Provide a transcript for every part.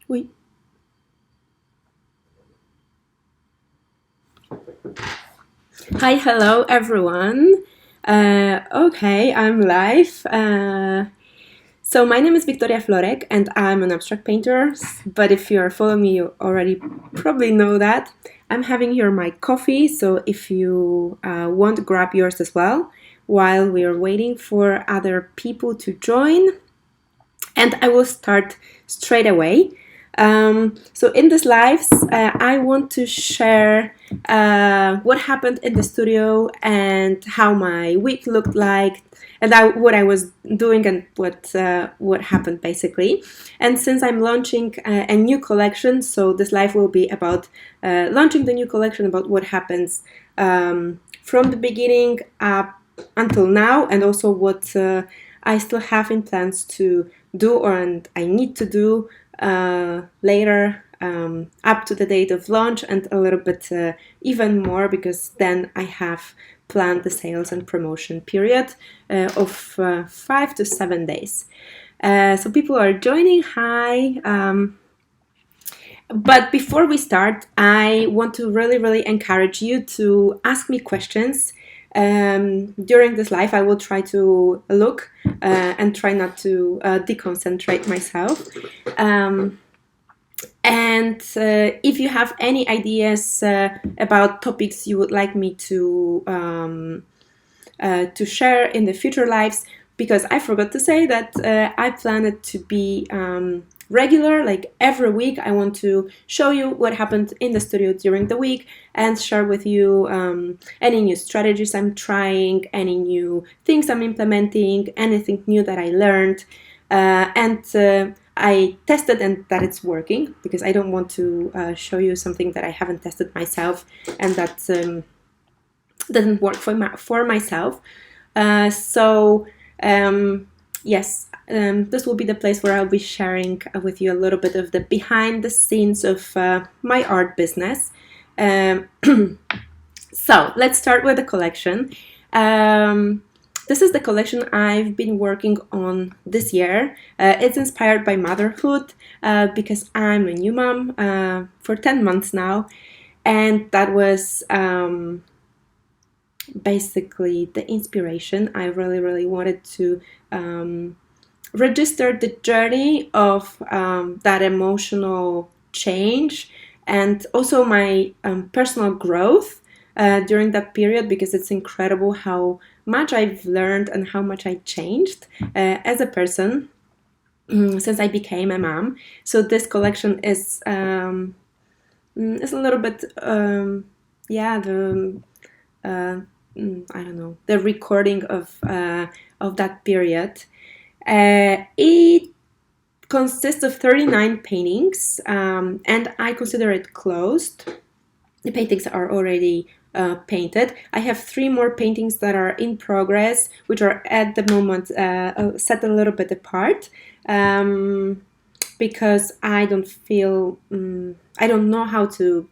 Oui. Hi, hello everyone. Okay, I'm live. So my name is Victoria Florek and I'm an abstract painter. But if you are following me, you already probably know that. I'm having here my coffee, so if you want, grab yours as well while we are waiting for other people to join. And I will start straight away. So in this lives, I want to share what happened in the studio and how my week looked like, and what I was doing and what happened basically. And since I'm launching a new collection, so this live will be about launching the new collection, about what happens from the beginning up until now, and also what I still have in plans to do and I need to do later up to the date of launch, and a little bit even more, because then I have planned the sales and promotion period of 5 to 7 days. So people are joining. Hi. But before we start, I want to really encourage you to ask me questions. During this live, I will try to look and try not to deconcentrate myself. And if you have any ideas about topics you would like me to share in the future lives, because I forgot to say that I plan it to be regular, like every week. I want to show you what happened in the studio during the week and share with you any new strategies I'm trying, any new things I'm implementing, anything new that I learned, and I tested and that it's working, because I don't want to show you something that I haven't tested myself and that doesn't work for myself. Yes, this will be the place where I'll be sharing with you a little bit of the behind the scenes of my art business. So let's start with the collection. This is the collection I've been working on this year. It's inspired by motherhood because I'm a new mom for 10 months now, and that was basically the inspiration. I really wanted to register the journey of that emotional change, and also my personal growth during that period, because it's incredible how much I've learned and how much I changed as a person since I became a mom. So this collection is a little bit the I don't know, the recording of that period. It consists of 39 paintings, and I consider it closed. The paintings are already painted. I have 3 more paintings that are in progress, which are at the moment set a little bit apart, because I don't feel, I don't know how to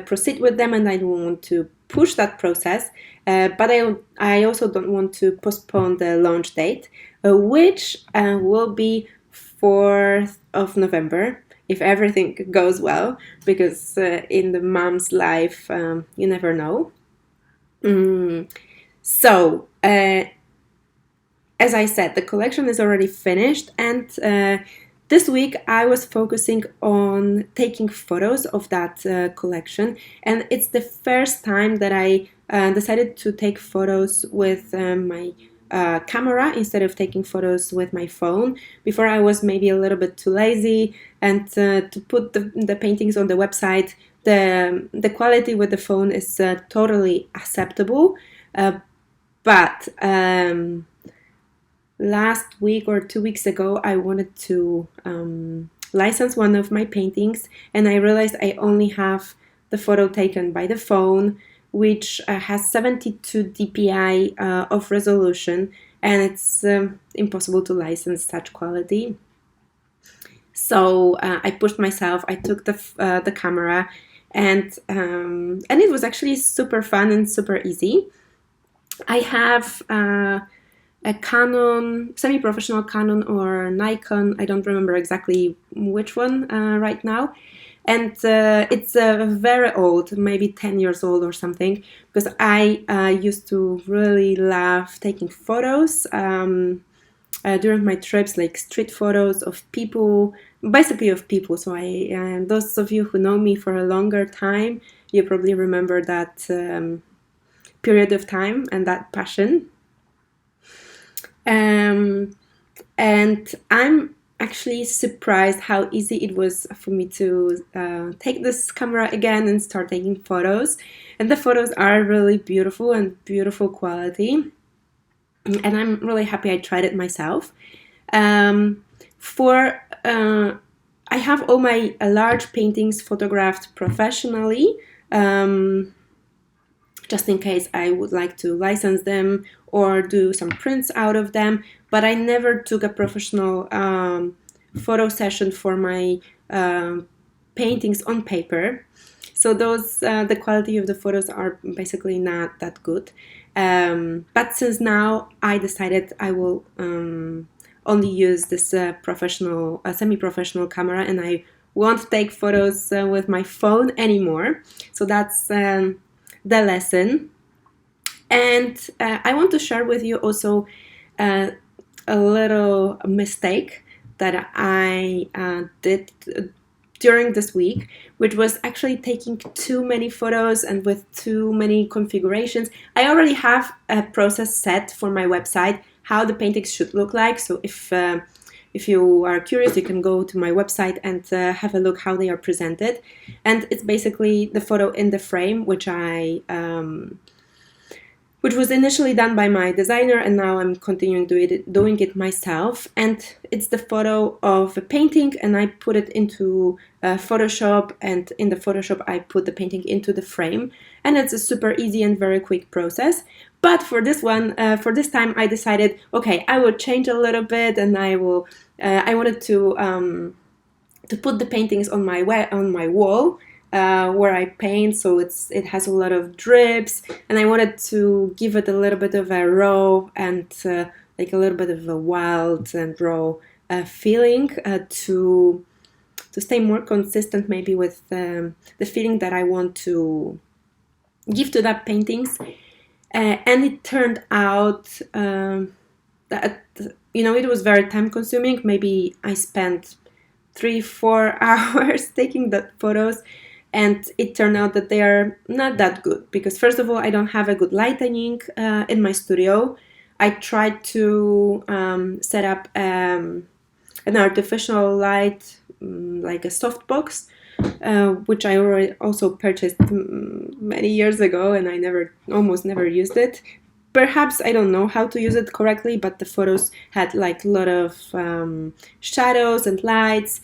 proceed with them, and I don't want to push that process, but I also don't want to postpone the launch date, which will be 4th of November, if everything goes well, because in the mom's life, you never know. So, as I said, the collection is already finished, and this week I was focusing on taking photos of that collection, and it's the first time that I decided to take photos with my camera instead of taking photos with my phone. Before, I was maybe a little bit too lazy, and to put the paintings on the website, the quality with the phone is totally acceptable, but last week or 2 weeks ago, I wanted to license one of my paintings, and I realized I only have the photo taken by the phone, which has 72 dpi of resolution, and it's impossible to license such quality. So I pushed myself. I took the camera, and it was actually super fun and super easy. I have a Canon, semi-professional Canon or Nikon. I don't remember exactly which one right now. And it's very old, maybe 10 years old or something, because I used to really love taking photos during my trips, like street photos of people, basically of people. So those of you who know me for a longer time, you probably remember that period of time and that passion. And I'm actually surprised how easy it was for me to take this camera again and start taking photos. And the photos are really beautiful and beautiful quality. And I'm really happy I tried it myself. I have all my large paintings photographed professionally, just in case I would like to license them or do some prints out of them. But I never took a professional photo session for my paintings on paper. So the quality of the photos are basically not that good. But since now I decided I will only use this semi-professional camera, and I won't take photos with my phone anymore. So that's the lesson. And I want to share with you also a little mistake that I did during this week, which was actually taking too many photos and with too many configurations. I already have a process set for my website, how the paintings should look like. So if you are curious, you can go to my website and have a look how they are presented. And it's basically the photo in the frame, which was initially done by my designer, and now I'm continuing doing it myself. And it's the photo of a painting, and I put it into Photoshop, and in the Photoshop I put the painting into the frame, and it's a super easy and very quick process. But for this time, I decided, okay, I will change a little bit, and I wanted to put the paintings on my wall. Where I paint, so it has a lot of drips, and I wanted to give it a little bit of a raw and like a little bit of a wild and raw feeling to stay more consistent, maybe with the feeling that I want to give to that paintings. And it turned out that it was very time consuming. Maybe I spent 3-4 hours taking the photos. And it turned out that they are not that good because, first of all, I don't have a good lighting in my studio. I tried to set up an artificial light, like a softbox, which I already also purchased many years ago, and I almost never used it. Perhaps I don't know how to use it correctly, but the photos had like a lot of shadows and lights,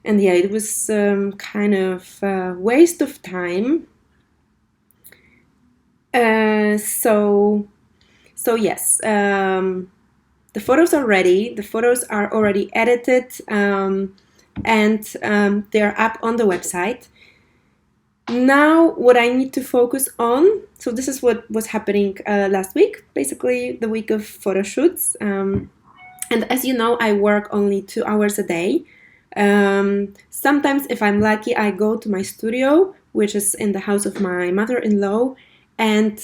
and yeah, it was kind of a waste of time. So yes, the photos are ready. The photos are already edited, and they're up on the website. Now, what I need to focus on. So this is what was happening last week, basically the week of photo shoots. And as you know, I work only 2 hours a day. Sometimes, if I'm lucky, I go to my studio, which is in the house of my mother-in-law, and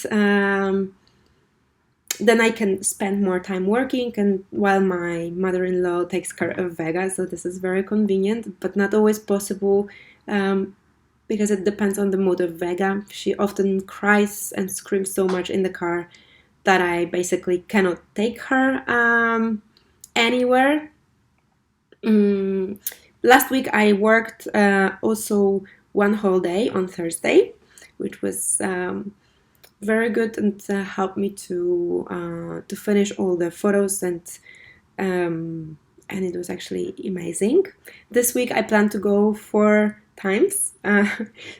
then I can spend more time working, and while my mother-in-law takes care of Vega, so this is very convenient, but not always possible because it depends on the mood of Vega. She often cries and screams so much in the car that I basically cannot take her anywhere. Last week I worked also one whole day on Thursday, which was very good and helped me to finish all the photos, and it was actually amazing. This week I plan to go 4 times,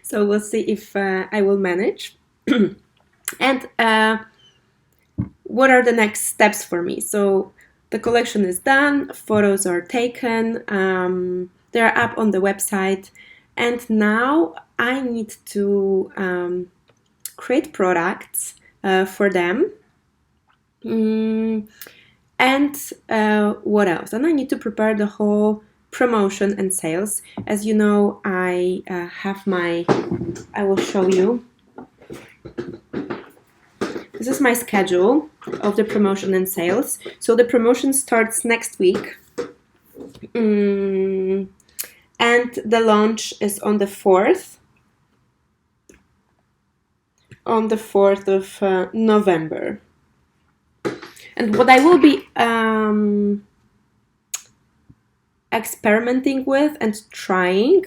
so we'll see if I will manage. And what are the next steps for me? So the collection is done, photos are taken, they're up on the website, and now I need to create products for them. Mm, and what else? And I need to prepare the whole promotion and sales. As you know, I have my, I will show you. This is my schedule of the promotion and sales. So the promotion starts next week. And the launch is on the 4th. On the 4th of November. And what I will be experimenting with and trying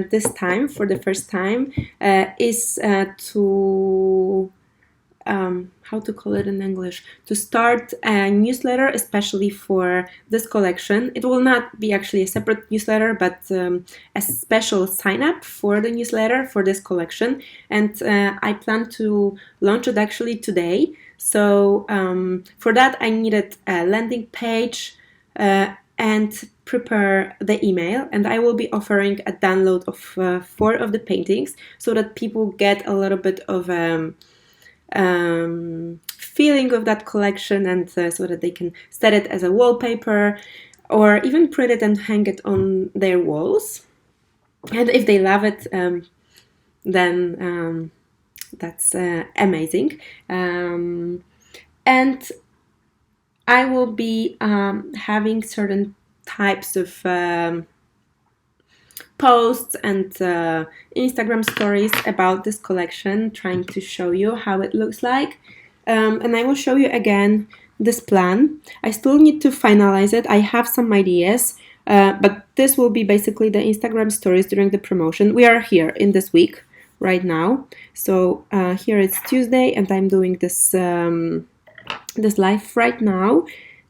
this time for the first time is to how to call it in English, to start a newsletter especially for this collection. It will not be actually a separate newsletter, but a special sign up for the newsletter for this collection, and I plan to launch it actually today. So for that I needed a landing page and prepare the email, and I will be offering a download of 4 of the paintings so that people get a little bit of feeling of that collection, and so that they can set it as a wallpaper or even print it and hang it on their walls. And if they love it, then that's amazing. And I will be having certain types of posts and Instagram stories about this collection, trying to show you how it looks like. And I will show you again this plan. I still need to finalize it. I have some ideas, but this will be basically the Instagram stories during the promotion. We are here in this week right now. So here it's Tuesday and I'm doing this this live right now.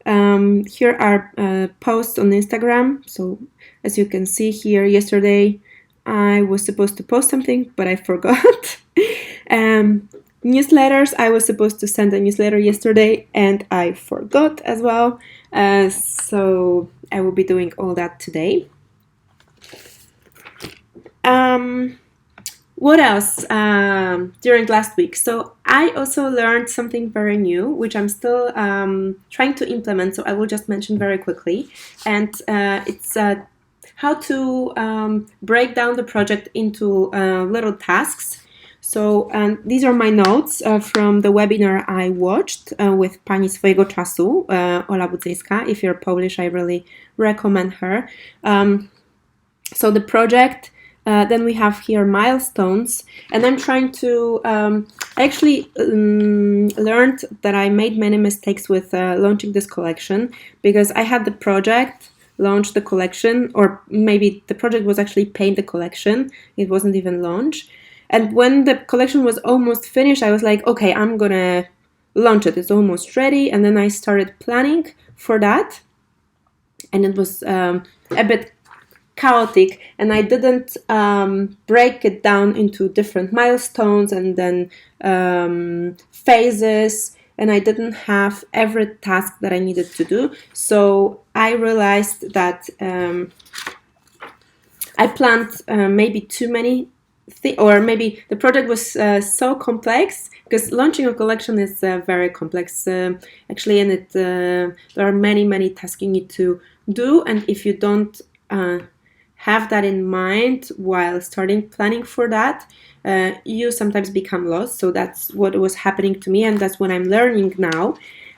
Here are posts on Instagram. So as you can see here, yesterday I was supposed to post something, but I forgot. Newsletters, I was supposed to send a newsletter yesterday and I forgot as well. So I will be doing all that today. What else during last week? So I also learned something very new, which I'm still trying to implement. So I will just mention very quickly, and it's how to break down the project into little tasks. So these are my notes from the webinar I watched with Pani Swojego Czasu, Ola Budzyńska. If you're Polish, I really recommend her. So the project. Then we have here milestones, and I'm trying to. I actually learned that I made many mistakes with launching this collection, because I had the project, launch the collection, or maybe the project was actually paint the collection. It wasn't even launch. And when the collection was almost finished, I was like, okay, I'm gonna launch it. It's almost ready. And then I started planning for that, and it was a bit chaotic, and I didn't break it down into different milestones and then phases, and I didn't have every task that I needed to do. So I realized that I planned maybe too many or maybe the project was so complex, because launching a collection is very complex actually, and there are many tasks you need to do, and if you don't have that in mind while starting planning for that, you sometimes become lost. So that's what was happening to me, and that's what I'm learning now.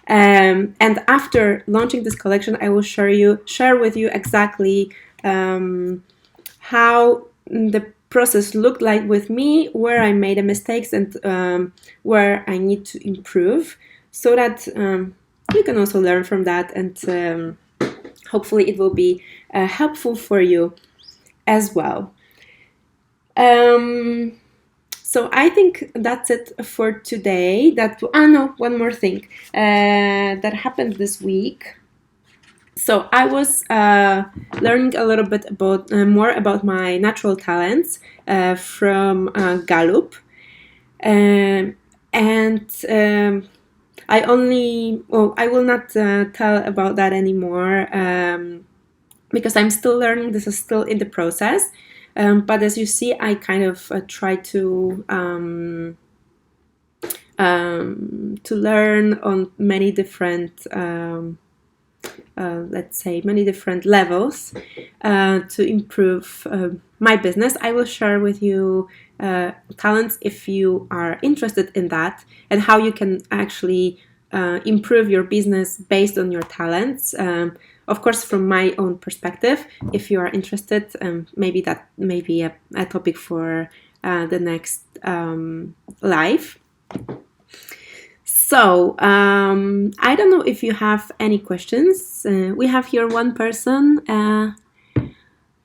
And after launching this collection, I will share with you exactly how the process looked like with me, where I made mistakes, and where I need to improve, so that you can also learn from that, and hopefully it will be helpful for you as well. So I think that's it for today. One more thing that happened this week. So I was learning a little bit about more about my natural talents from Gallup, and I will not tell about that anymore. Because I'm still learning, this is still in the process. But as you see, I kind of try to to learn on many different, let's say, many different levels to improve my business. I will share with you talents if you are interested in that, and how you can actually improve your business based on your talents. Of course, from my own perspective, if you are interested, maybe that may be a topic for the next live. So, I don't know if you have any questions. We have here one person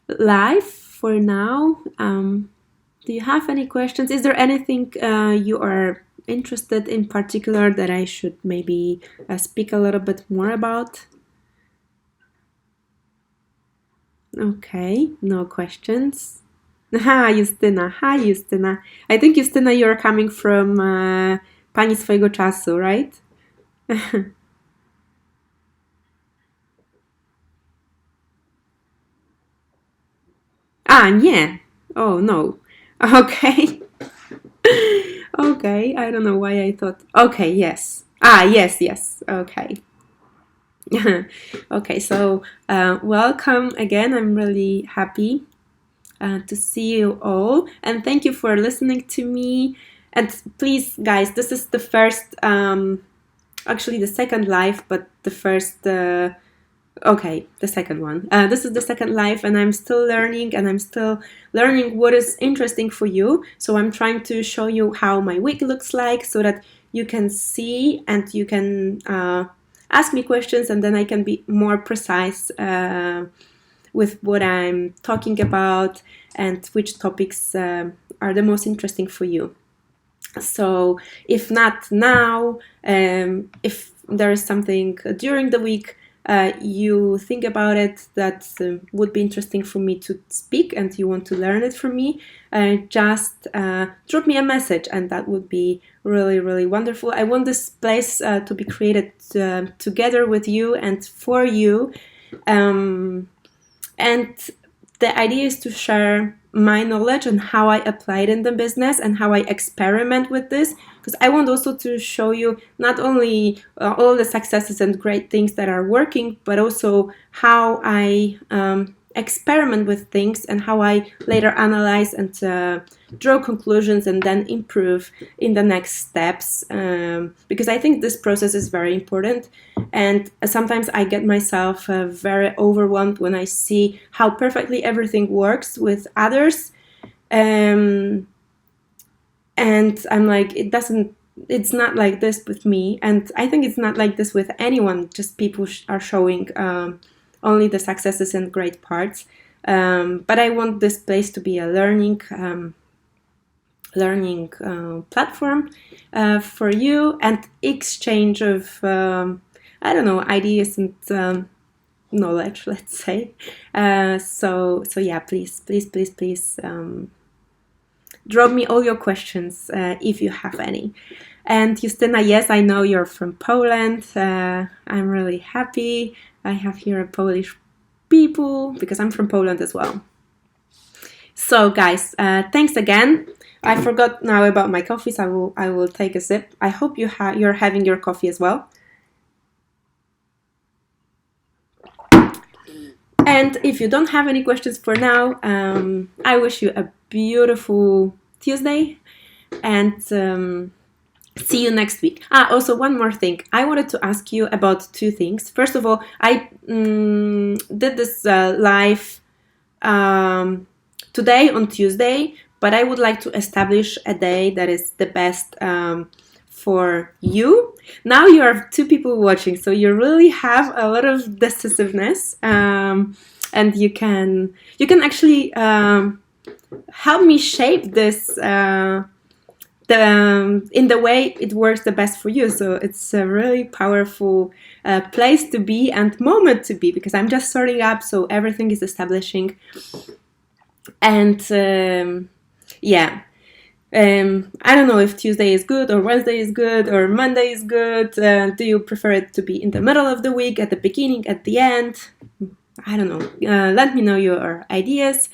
live for now. Do you have any questions? Is there anything you are interested in particular that I should maybe speak a little bit more about? Okay, no questions. Hi, Justyna. Hi, Justyna. I think, Justyna, you're coming from Pani swojego czasu, right? Nie. Oh, no. Okay. Okay, I don't know why I thought. Okay, yes. Yes, yes. Okay. Okay, so welcome again. I'm really happy to see you all, and thank you for listening to me. And please, guys, this is the first, actually the second live, but the first, okay, the second one. This is the second live, and I'm still learning, what is interesting for you. So I'm trying to show you how my week looks like, so that you can see and you can ask me questions, and then I can be more precise with what I'm talking about and which topics are the most interesting for you. So if not now, if there is something during the week you think about it that would be interesting for me to speak, and you want to learn it from me, just drop me a message, and that would be really, really wonderful. I want this place to be created together with you and for you. And the idea is to share my knowledge and how I apply it in the business and how I experiment with this, because I want also to show you not only all the successes and great things that are working, but also how I experiment with things and how I later analyze and draw conclusions and then improve in the next steps, because I think this process is very important. And sometimes I get myself very overwhelmed when I see how perfectly everything works with others, and I'm like, it's not like this with me, and I think it's not like this with anyone. Just people are showing only the successes and great parts, but I want this place to be a learning platform for you, and exchange of I don't know, ideas and knowledge, let's say. So yeah, please drop me all your questions if you have any. And Justyna, yes, I know you're from Poland. I'm really happy. I have here Polish people because I'm from Poland as well. So guys, thanks again. I forgot now about my coffee, so I will take a sip. I hope you're having your coffee as well. And if you don't have any questions for now, I wish you a beautiful Tuesday, and see you next week. Also one more thing. I wanted to ask you about two things. First of all, I did this live today on Tuesday, but I would like to establish a day that is the best for you. Now you are two people watching, so you really have a lot of decisiveness, and you can actually help me shape this in the way it works the best for you. So it's a really powerful place to be and moment to be, because I'm just starting up, so everything is establishing. And yeah, I don't know if Tuesday is good or Wednesday is good or Monday is good. Do you prefer it to be in the middle of the week, at the beginning, at the end? I don't know. Let me know your ideas.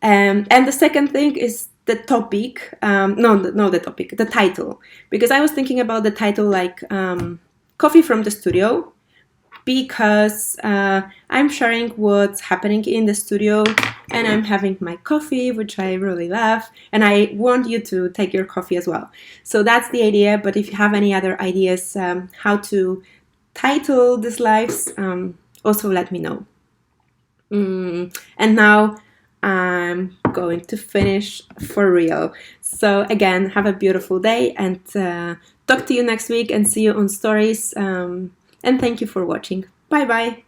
And the second thing is the topic, no, the topic, the title, because I was thinking about the title like Coffee from the Studio, because I'm sharing what's happening in the studio and I'm having my coffee, which I really love, and I want you to take your coffee as well. So that's the idea, but if you have any other ideas how to title these lives, also let me know. And now I'm going to finish for real. So again, have a beautiful day and talk to you next week and see you on stories. And thank you for watching. Bye bye.